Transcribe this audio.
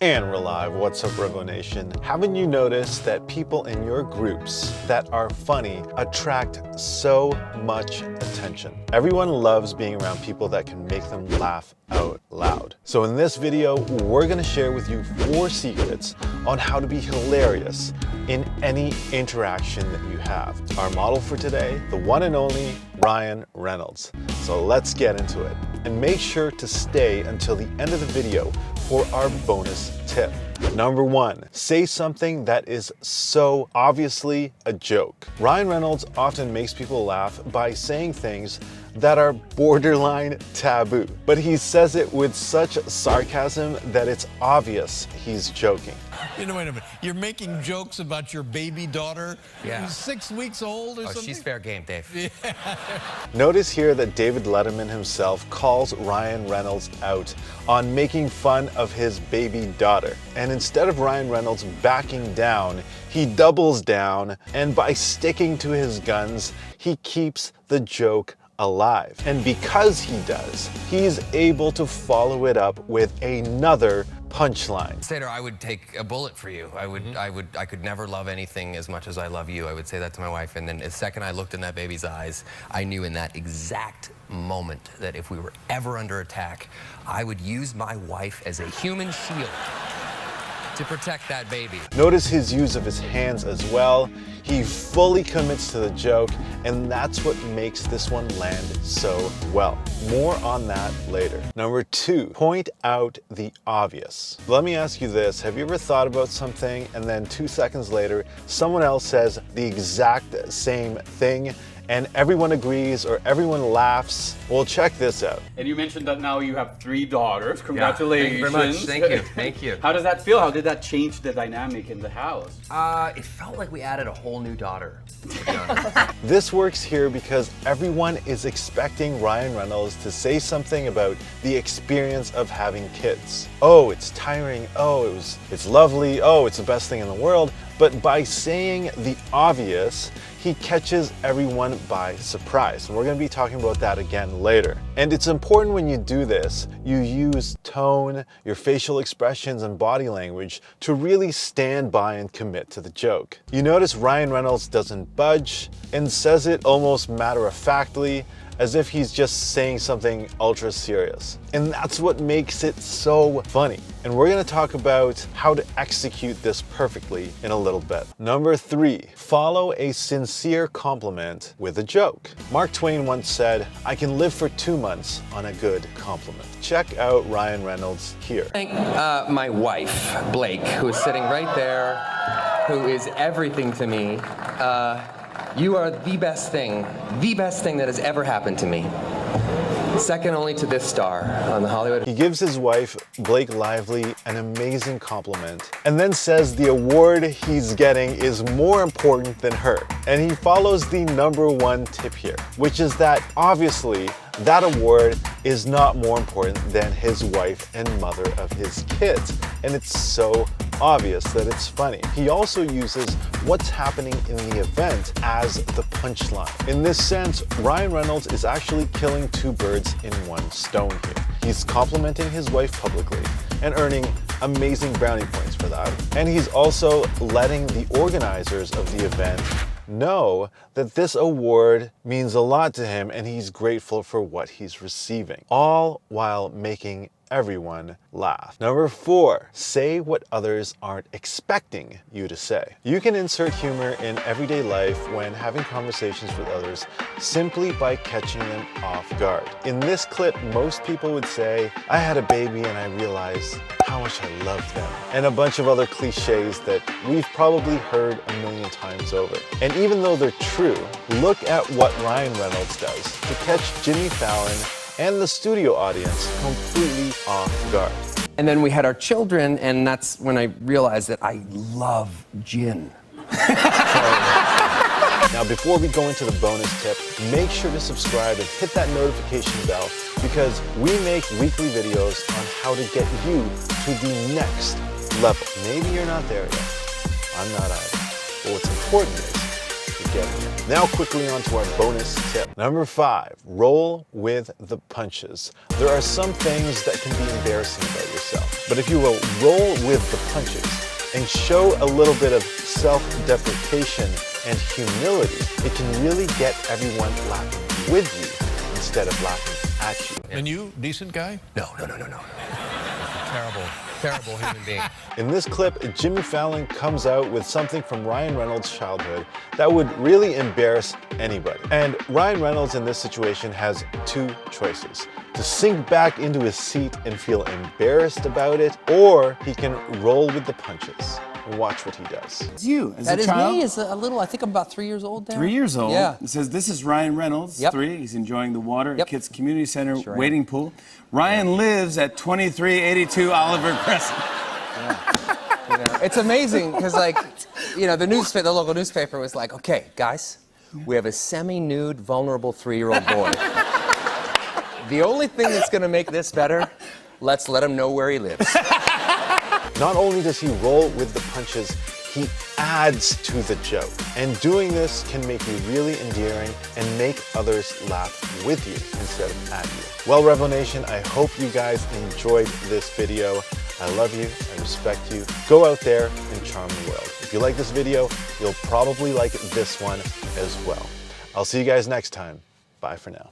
And we're live. What's up, Revo Nation? Haven't you noticed that people in your groups that are funny attract so much attention? Everyone loves being around people that can make them laugh out loud. So in this video, we're gonna share with you 4 secrets on how to be hilarious in any interaction that you have. Our model for today, the one and only Ryan Reynolds. So let's get into it. And make sure to stay until the end of the video for our bonus tip. Number 1, say something that is so obviously a joke. Ryan Reynolds often makes people laugh by saying things that are borderline taboo, but he says it with such sarcasm that it's obvious he's joking. Wait a minute. You're making jokes about your baby daughter who's 6 weeks old or something? She's fair game, Dave. Notice here that David Letterman himself calls Ryan Reynolds out on making fun of his baby daughter. And instead of Ryan Reynolds backing down, he doubles down, and by sticking to his guns, he keeps the joke alive. And because he does, he's able to follow it up with another punchline. Sater, I would take a bullet for you. I could never love anything as much as I love you. I would say that to my wife, and then the second I looked in that baby's eyes, I knew in that exact moment that if we were ever under attack, I would use my wife as a human shield to protect that baby. Notice his use of his hands as well. He fully commits to the joke, and that's what makes this one land so well. More on that later. Number 2, point out the obvious. Let me ask you this. Have you ever thought about something and then 2 seconds later, someone else says the exact same thing and everyone agrees or everyone laughs? Well, check this out. And you mentioned that now you have 3 daughters. Congratulations. Thank you very much. Thank you. Thank you. How does that feel? How did that change the dynamic in the house? It felt like we added a whole new daughter, to be honest. This works here because everyone is expecting Ryan Reynolds to say something about the experience of having kids. Oh, it's tiring. Oh, it's lovely. Oh, it's the best thing in the world. But by saying the obvious, he catches everyone by surprise. And we're going to be talking about that again later. And it's important when you do this, you use tone, your facial expressions, and body language to really stand by and commit to the joke. You notice Ryan Reynolds doesn't budge and says it almost matter-of-factly, as if he's just saying something ultra serious. And that's what makes it so funny. And we're gonna talk about how to execute this perfectly in a little bit. Number 3, follow a sincere compliment with a joke. Mark Twain once said, "I can live for 2 months on a good compliment." Check out Ryan Reynolds here. Thank my wife, Blake, who is sitting right there, who is everything to me. You are the best thing that has ever happened to me. Second only to this star on the Hollywood. He gives his wife, Blake Lively, an amazing compliment and then says the award he's getting is more important than her. And he follows the number 1 tip here, which is that obviously that award is not more important than his wife and mother of his kids. And it's so obvious that it's funny. He also uses what's happening in the event as the punchline. In this sense, Ryan Reynolds is actually killing 2 birds in 1 stone here. He's complimenting his wife publicly and earning amazing brownie points for that. And he's also letting the organizers of the event know that this award means a lot to him and he's grateful for what he's receiving, all while making everyone laugh. Number 4, say what others aren't expecting you to say. You can insert humor in everyday life when having conversations with others simply by catching them off guard. In this clip, most people would say, "I had a baby and I realized how much I loved them," and a bunch of other cliches that we've probably heard a million times over. And even though they're true, look at what Ryan Reynolds does to catch Jimmy Fallon and the studio audience completely off guard. And then we had our children, and that's when I realized that I love gin. Now, before we go into the bonus tip, make sure to subscribe and hit that notification bell because we make weekly videos on how to get you to the next level. Maybe you're not there yet. I'm not either. But what's important is you getting it. Now quickly on to our bonus tip. Number 5, roll with the punches. There are some things that can be embarrassing about yourself, but if you will roll with the punches and show a little bit of self-deprecation and humility, it can really get everyone laughing with you instead of laughing at you. And you, decent guy? No. Terrible human being. In this clip, Jimmy Fallon comes out with something from Ryan Reynolds' childhood that would really embarrass anybody. And Ryan Reynolds in this situation has 2 choices: to sink back into his seat and feel embarrassed about it, or he can roll with the punches. Watch what he does. It's you as That a is child. me as a little, I think I'm about 3 years old now. 3 years old. Yeah. It says, this is Ryan Reynolds, Yep. 3. He's enjoying the water Yep. at Kids Community Center Sure am. wading pool. Ryan lives at 2382 Oliver Crescent. You know, it's amazing because, like, you know, the local newspaper was like, okay, guys, we have a semi-nude, vulnerable 3-year-old boy. The only thing that's going to make this better, let's let him know where he lives. Not only does he roll with the punches, he adds to the joke. And doing this can make you really endearing and make others laugh with you instead of at you. Well, Revo Nation, I hope you guys enjoyed this video. I love you, I respect you. Go out there and charm the world. If you like this video, you'll probably like this one as well. I'll see you guys next time. Bye for now.